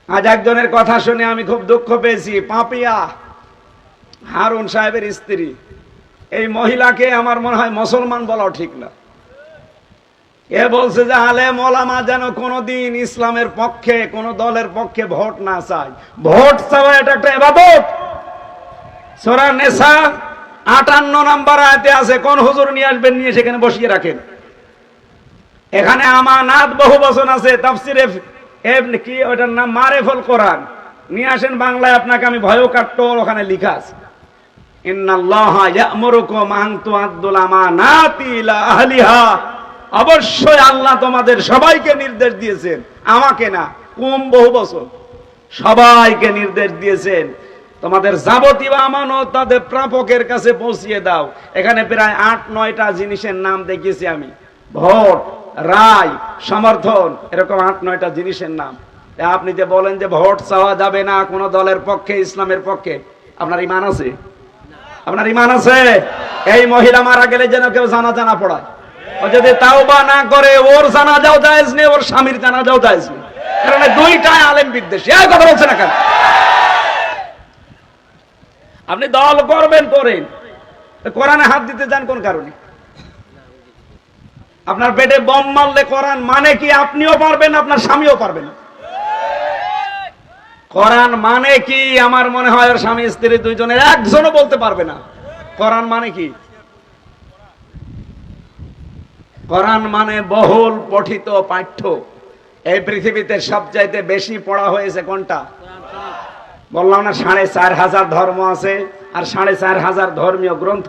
আজ একজনের কথা শুনে আমি খুব দুঃখ পেয়েছি। পাপিয়া হারুন সাহেবের স্ত্রী, এই মহিলাকে আমার মনে হয় মুসলমান বলাও ঠিক না। এ বলছে যে আলেম ওলামা যেন কোনোদিন ইসলামের পক্ষে কোন দলের পক্ষে ভোট না চায়। ভোট চাওয়া এটা একটা ইবাদত। সূরা নিসা 58 নম্বর আয়াতে আছে, কোন হুজুর নিয়ে আসবেন, নিয়ে সেখানে বসিয়ে রাখেন। এখানে আমানাত বহু বচন আছে, তাফসিরে কি ওটার নাম মারিফুল কোরআন, নিয়ে আসেন বাংলায়, আপনাকে আমি ভয়ও কাট্টো ওখানে লেখা আছে, ইন্নাল্লাহা ইয়া'মুরুকুম আন তুআদ্দুল আমানাতি ইলা আহলিহা। অবশ্যই আল্লাহ তোমাদের সবাইকে নির্দেশ দিয়েছেন, আমাকে না, কুম বহু বছর, সবাইকে নির্দেশ দিয়েছেন তোমাদের যাবতীয় আমানত তাদের প্রাপকের কাছে পৌঁছিয়ে দাও। এখানে প্রায় 8-9টা জিনিসের নাম দেখিয়েছি আমি, ভোট, রায়, সমর্থন, এরকম 8-9টা জিনিসের নাম। আপনি যে বলেন যে ভোট চাওয়া যাবে না কোন দলের পক্ষে, ইসলামের পক্ষে, আপনার ঈমান আছে? আপনার ঈমান আছে? এই মহিলা মারা গেলে যেন কেউ জানাজা না পড়ায়। ও যদি তাওবা না করে, ওর জানাজাও জায়েজ নেই, ওর স্বামীর জানাজাও জায়েজ নেই, কারণ দুইটাই আলেম বিদ্বেষী। এই কথা বলছে না কেন? আপনি দল করবেন করেন, কোরআনে হাত দিতে যান কোন কারণে? আপনার পেটে বম মারলে কোরআন মানে কি আপনিও পারবেন, আপনার স্বামীও পারবেন। কোরআন মানে কি আমার মনে হয় ওর স্বামী স্ত্রী দুইজনের একজনও বলতে পারবে না। কোরআন মানে কি? কোরআন মানে বহুল পঠিত পাঠ্য। এই পৃথিবীতে সবচাইতে বেশি পড়া হয়েছে কোনটা? বললাম না 4,500 ধর্ম আছে, আর 4,500 ধর্মীয় গ্রন্থ।